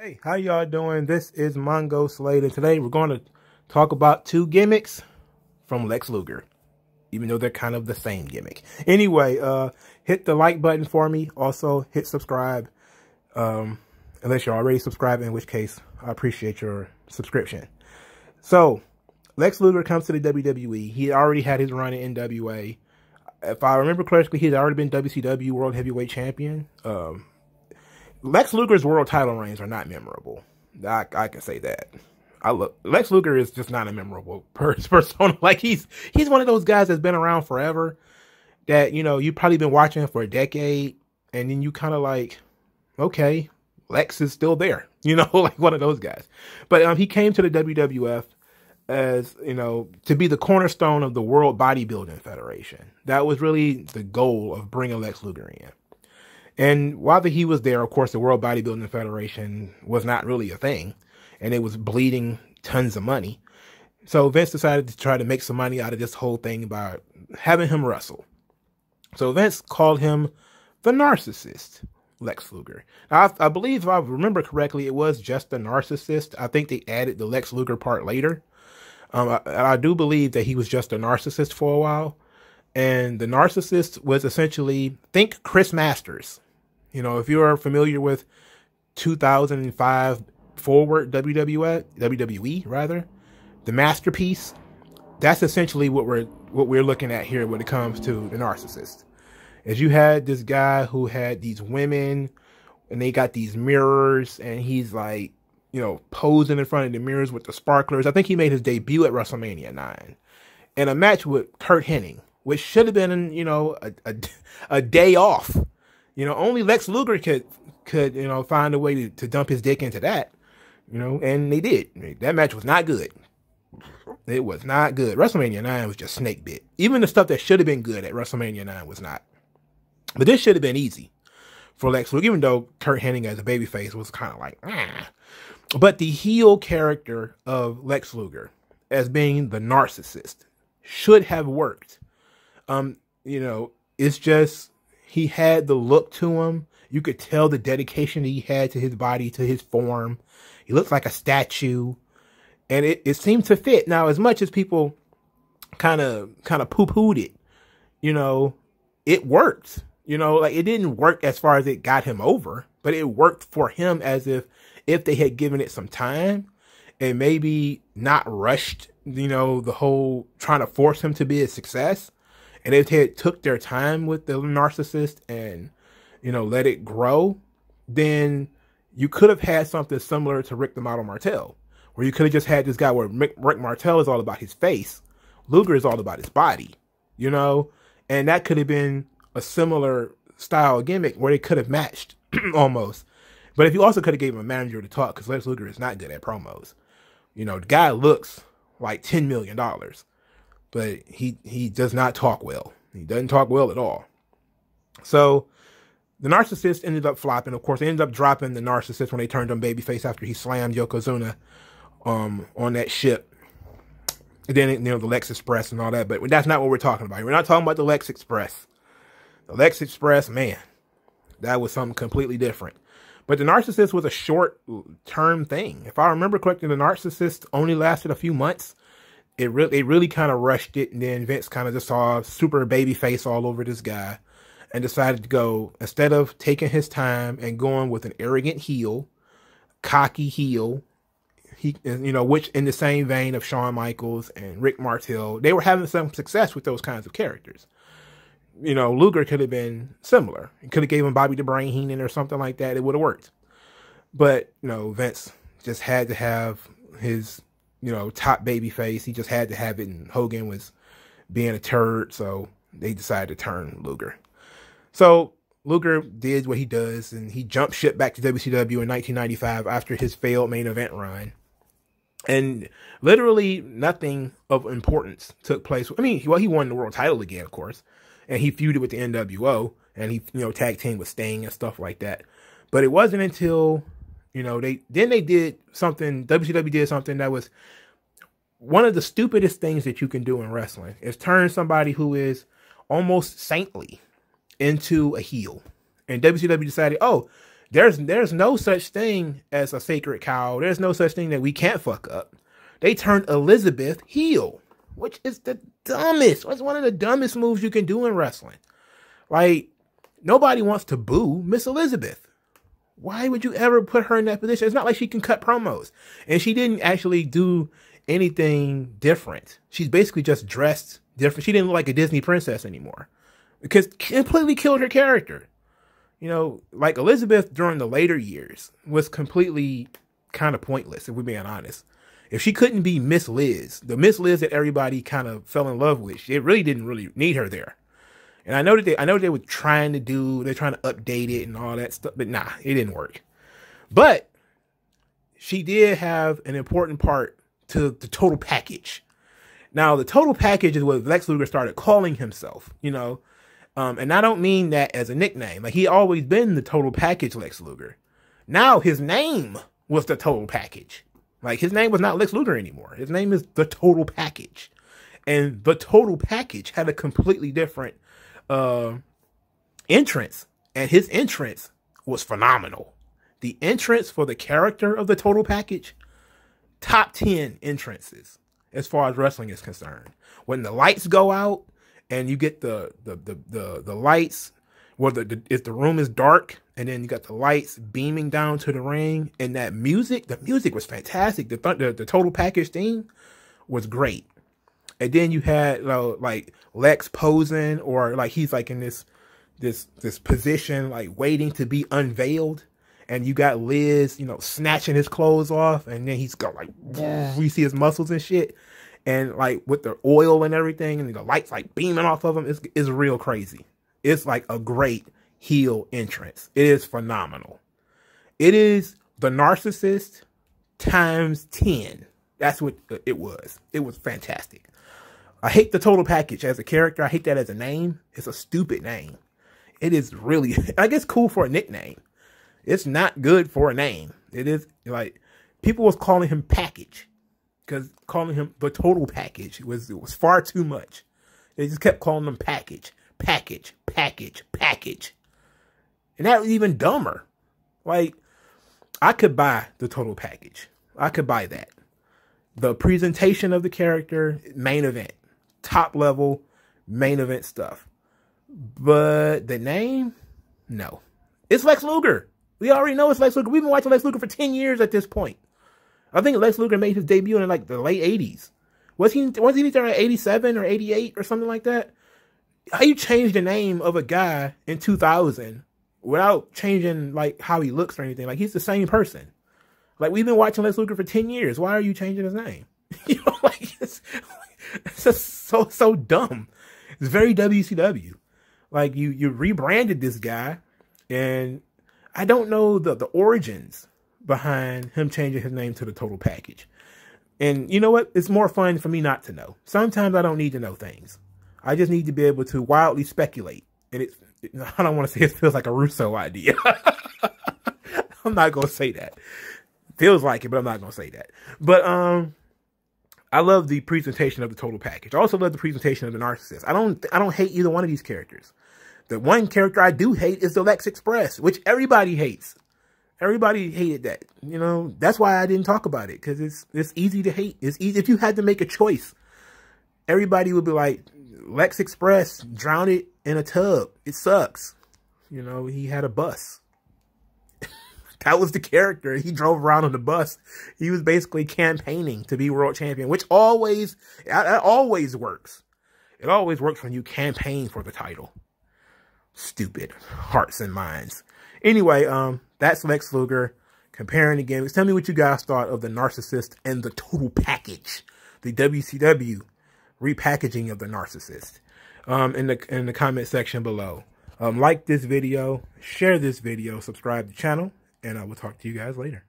Hey, how y'all doing? This is Mongo Slade, and today we're going to talk about two gimmicks from Lex Luger, even though they're kind of the same gimmick. Anyway, hit the like button for me. Also, hit subscribe, unless you're already subscribed, in which case I appreciate your subscription. So, Lex Luger comes to the WWE. He already had his run in NWA. If I remember correctly, he's already been WCW World Heavyweight Champion. Lex Luger's world title reigns are not memorable. I can say that. Lex Luger is just not a memorable persona. Like he's one of those guys that's been around forever. That you've probably been watching for a decade, and then you kind of like, okay, Lex is still there. Like one of those guys. But he came to the WWF as to be the cornerstone of the World Bodybuilding Federation. That was really the goal of bringing Lex Luger in. And while he was there, of course, the World Bodybuilding Federation was not really a thing, and it was bleeding tons of money. So Vince decided to try to make some money out of this whole thing by having him wrestle. So Vince called him the Narcissist, Lex Luger. Now, I believe, if I remember correctly, it was just the Narcissist. I think they added the Lex Luger part later. I do believe that he was just a narcissist for a while. And the Narcissist was essentially, think Chris Masters. If you are familiar with 2005 forward WWE rather, the Masterpiece, that's essentially what we're looking at here when it comes to the Narcissist. As you had this guy who had these women, and they got these mirrors, and he's like, posing in front of the mirrors with the sparklers. I think he made his debut at WrestleMania 9 in a match with Kurt Hennig, which should have been, a day off. Only Lex Luger could find a way to dump his dick into that, and they did. That match was not good. It was not good. WrestleMania 9 was just snake bit. Even the stuff that should have been good at WrestleMania 9 was not. But this should have been easy for Lex Luger, even though Kurt Hennig as a babyface was kind of like, But the heel character of Lex Luger as being the Narcissist should have worked. It's just, he had the look to him. You could tell the dedication that he had to his body, to his form. He looked like a statue, and it seemed to fit. Now, as much as people kind of poo-pooed it, it worked. Like it didn't work as far as it got him over, but it worked for him as if they had given it some time and maybe not rushed, the whole trying to force him to be a success. And if they had took their time with the Narcissist and, let it grow, then you could have had something similar to Rick the Model Martel, where you could have just had this guy where Rick Martel is all about his face. Luger is all about his body, and that could have been a similar style gimmick where they could have matched almost. But if you also could have gave him a manager to talk, because Lex Luger is not good at promos. The guy looks like $10 million, but he does not talk well. He doesn't talk well at all. So the Narcissist ended up flopping. Of course, they ended up dropping the Narcissist when they turned him babyface after he slammed Yokozuna on that ship. And then, the Lex Express and all that. But that's not what we're talking about. We're not talking about the Lex Express. The Lex Express, man, that was something completely different. But the Narcissist was a short-term thing. If I remember correctly, the Narcissist only lasted a few months. They really kind of rushed it, and then Vince kind of just saw super baby face all over this guy and decided to go, instead of taking his time and going with an arrogant heel, cocky heel, which in the same vein of Shawn Michaels and Rick Martel, they were having some success with those kinds of characters. Luger could have been similar. He could have gave him Bobby the Brain Heenan or something like that. It would have worked. But, Vince just had to have his, top baby face. He just had to have it, and Hogan was being a turd, so they decided to turn Luger. So Luger did what he does, and he jumped ship back to WCW in 1995 after his failed main event run. And literally nothing of importance took place. I mean, he won the world title again, of course. And he feuded with the NWO, and he, tag team with Sting and stuff like that. But it wasn't until, they did something, WCW did something that was one of the stupidest things that you can do in wrestling, is turn somebody who is almost saintly into a heel. And WCW decided, oh, There's no such thing as a sacred cow. There's no such thing that we can't fuck up. They turned Elizabeth heel, which is the dumbest. It's one of the dumbest moves you can do in wrestling. Like, nobody wants to boo Miss Elizabeth. Why would you ever put her in that position? It's not like she can cut promos. And she didn't actually do anything different. She's basically just dressed different. She didn't look like a Disney princess anymore. Because completely killed her character. You know, like Elizabeth during the later years was completely kind of pointless, if we're being honest. If she couldn't be Miss Liz, the Miss Liz that everybody kind of fell in love with, it really didn't really need her there. And I know they were trying to update it and all that stuff, but nah, it didn't work. But she did have an important part to the total package. Now, the total package is what Lex Luger started calling himself, you know. And I don't mean that as a nickname. Like, he always been the total package Lex Luger. Now his name was the total package. Like, his name was not Lex Luger anymore. His name is the total package. And the total package had a completely different entrance. And his entrance was phenomenal. The entrance for the character of the total package, top 10 entrances as far as wrestling is concerned. When the lights go out and you get the lights, where if the room is dark, and then you got the lights beaming down to the ring, and that music, the music was fantastic. The total package theme was great. And then you had like Lex posing, or like he's like in this position, like waiting to be unveiled. And you got Liz, you know, snatching his clothes off, and then he's got like, you see his muscles and shit. And like with the oil and everything, and the lights like beaming off of him, it's real crazy. It's like a great heel entrance. It is phenomenal. It is the Narcissist times 10. That's what it was. It was fantastic. I hate the total package as a character. I hate that as a name. It's a stupid name. It is really, I guess, cool for a nickname. It's not good for a name. It is like, people was calling him Package, because calling him the total package was far too much. They just kept calling him Package, Package, Package, Package. And that was even dumber. Like, I could buy the total package. I could buy that. The presentation of the character, main event, top level, main event stuff. But the name, no. It's Lex Luger. We already know it's Lex Luger. We've been watching Lex Luger for 10 years at this point. I think Lex Luger made his debut in like the late 80s. Was he there at 87 or 88 or something like that? How you change the name of a guy in 2000 without changing like how he looks or anything? Like, he's the same person. Like, we've been watching Lex Luger for 10 years. Why are you changing his name? You know, like, it's just so dumb. It's very WCW. Like, you rebranded this guy, and I don't know the origins behind him changing his name to the total package. And you know what? It's more fun for me not to know. Sometimes I don't need to know things. I just need to be able to wildly speculate. And I don't want to say it feels like a Russo idea. I'm not going to say that. Feels like it, but I'm not going to say that. But I love the presentation of the total package. I also love the presentation of the Narcissist. I don't hate either one of these characters. The one character I do hate is the Lex Express, which everybody hates. Everybody hated that. You know, that's why I didn't talk about it, because it's easy to hate. It's easy. If you had to make a choice, everybody would be like, Lex Express, drown it in a tub. It sucks. You know, he had a bus. That was the character. He drove around on the bus. He was basically campaigning to be world champion, which always works. It always works when you campaign for the title. Stupid hearts and minds. Anyway, that's Lex Luger comparing the gimmicks. Tell me what you guys thought of the Narcissist and the total package, the WCW repackaging of the Narcissist, in the comment section below. Like this video, share this video, subscribe to the channel, and I will talk to you guys later.